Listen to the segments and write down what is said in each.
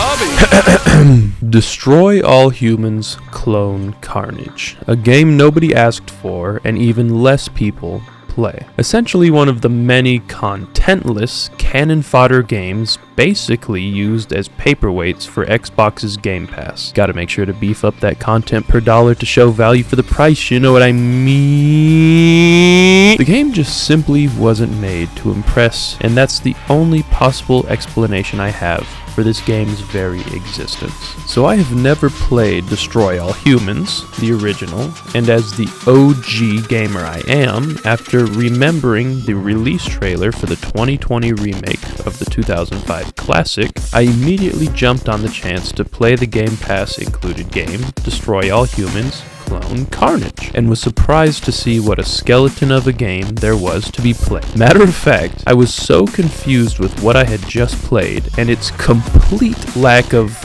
hobby. Destroy All Humans Clone Carnage. A game nobody asked for and even less people play. Essentially one of the many contentless cannon fodder games basically used as paperweights for Xbox's Game Pass. Gotta make sure to beef up that content per dollar to show value for the price, you know what I mean? The game just simply wasn't made to impress, and that's the only possible explanation I have for this game's very existence. So I have never played Destroy All Humans, the original, and as the OG gamer I am, after remembering the release trailer for the 2020 remake of the 2005 classic, I immediately jumped on the chance to play the Game Pass included game, Destroy All Humans Clone Carnage, and was surprised to see what a skeleton of a game there was to be played. Matter of fact, I was so confused with what I had just played and its complete lack of,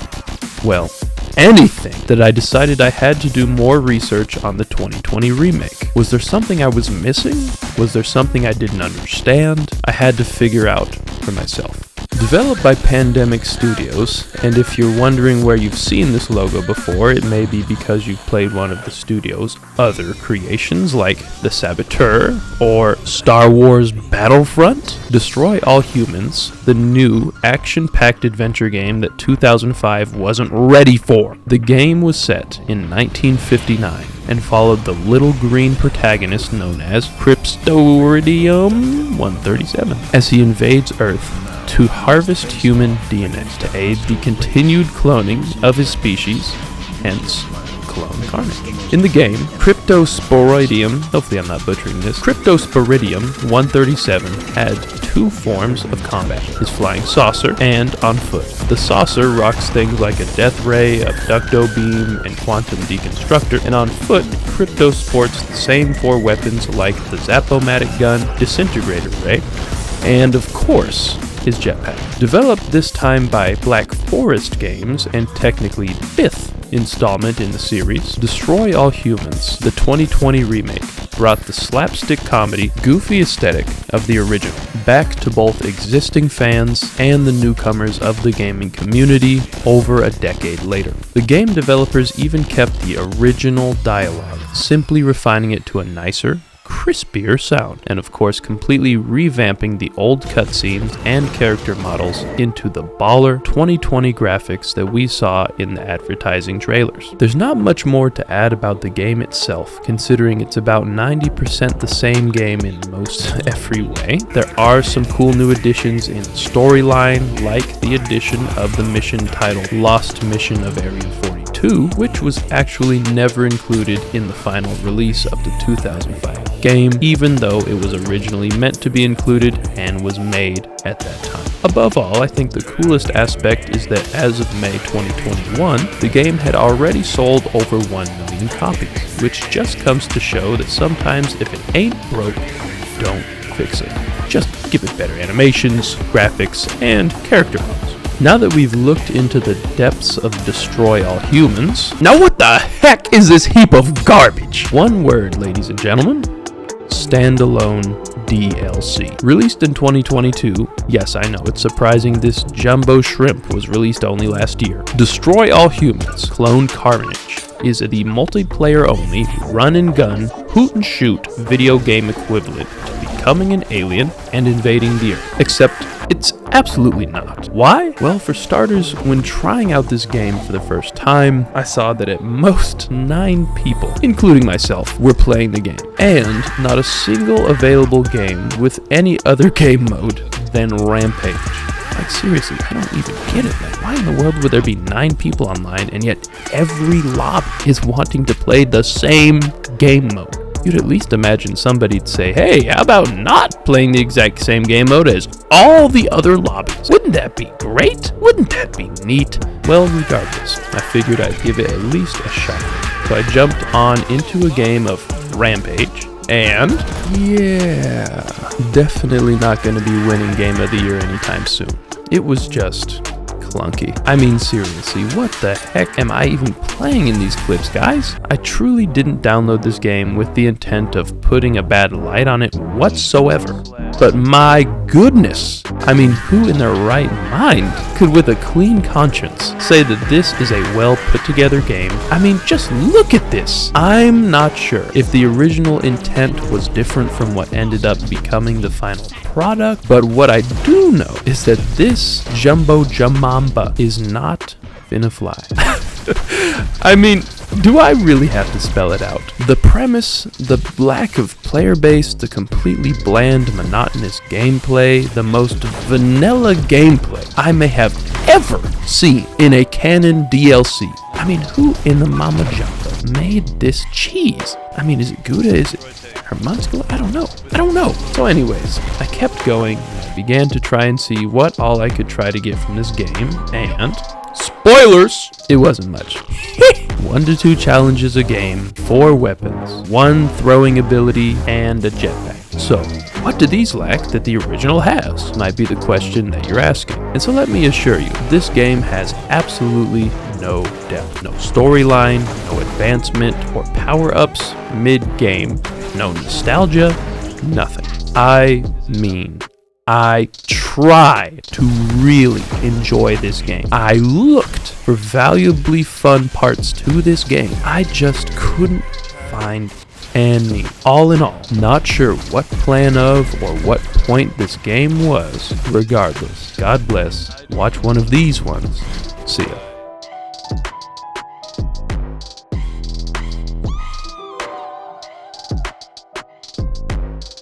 well, anything, that I decided I had to do more research on the 2020 remake. Was there something I was missing? Was there something I didn't understand? I had to figure out for myself. Developed by Pandemic Studios, and if you're wondering where you've seen this logo before, it may be because you've played one of the studio's other creations like The Saboteur or Star Wars Battlefront. Destroy All Humans, the new action-packed adventure game that 2005 wasn't ready for. The game was set in 1959 and followed the little green protagonist known as Cryptoridium-137 as he invades Earth to harvest human DNA to aid the continued cloning of his species, hence Clone Carnage. In the game, Cryptosporidium, hopefully I'm not butchering this, Cryptosporidium-137 had two forms of combat, his flying saucer and on foot. The saucer rocks things like a death ray, abducto beam, and quantum deconstructor, and on foot, Crypto sports the same four weapons like the Zap-O-Matic gun, disintegrator ray, and of course, his jetpack. Developed this time by Black Forest Games and technically fifth installment in the series, Destroy All Humans, the 2020 remake, brought the slapstick comedy, goofy aesthetic of the original back to both existing fans and the newcomers of the gaming community over a decade later. The game developers even kept the original dialogue, simply refining it to a nicer, crispier sound, and of course completely revamping the old cutscenes and character models into the baller 2020 graphics that we saw in the advertising trailers. There's not much more to add about the game itself, considering it's about 90% the same game in most every way. There are some cool new additions in the storyline, like the addition of the mission titled Lost Mission of Area 42, which was actually never included in the final release of the 2005 game, even though it was originally meant to be included and was made at that time. Above all, I think the coolest aspect is that as of May 2021, the game had already sold over 1 million copies, which just comes to show that sometimes if it ain't broke, don't fix it. Just give it better animations, graphics, and character models. Now that we've looked into the depths of Destroy All Humans, now what the heck is this heap of garbage? One word, ladies and gentlemen. Standalone DLC. Released in 2022, yes, I know, it's surprising this jumbo shrimp was released only last year. Destroy All Humans, Clone Carnage, is the multiplayer-only, run-and-gun, hoot-and-shoot video game equivalent to becoming an alien and invading the Earth. Except it's absolutely not. Why? Well, for starters, when trying out this game for the first time, I saw that at most 9 people, including myself, were playing the game, and not a single available game with any other game mode than Rampage. Like, seriously, I don't even get it. Like, why in the world would there be 9 people online and yet every lobby is wanting to play the same game mode? You'd at least imagine somebody'd say, hey, how about not playing the exact same game mode as all the other lobbies? Wouldn't that be great? Wouldn't that be neat? Well, regardless, I figured I'd give it at least a shot. So I jumped on into a game of Rampage, and yeah, definitely not going to be winning Game of the Year anytime soon. It was just clunky. I mean, seriously, what the heck am I even playing in these clips, guys? I truly didn't download this game with the intent of putting a bad light on it whatsoever. But my goodness, I mean, who in their right mind could with a clean conscience say that this is a well put together game? I mean, just look at this. I'm not sure if the original intent was different from what ended up becoming the final product, but what I do know is that this Jumbo Jumamba is not finna fly. I mean, do I really have to spell it out? The premise, the lack of player base, the completely bland, monotonous gameplay, the most vanilla gameplay I may have ever seen in a canon DLC. I mean, who in the mama jumbo made this cheese? I mean, is it Gouda? Is it Hermansko? I don't know. So anyways, I kept going. I began to try and see what all I could try to get from this game, and spoilers! It wasn't much. 1 to 2 challenges a game, 4 weapons, 1 throwing ability, and a jetpack. So, what do these lack that the original has? Might be the question that you're asking. And so let me assure you, this game has absolutely no depth. No storyline, no advancement, or power-ups mid-game. No nostalgia, nothing. I mean, I try to really enjoy this game. I looked for valuably fun parts to this game. I just couldn't find any. All in all, not sure what plan of or what point this game was. Regardless, God bless. Watch one of these ones. See ya.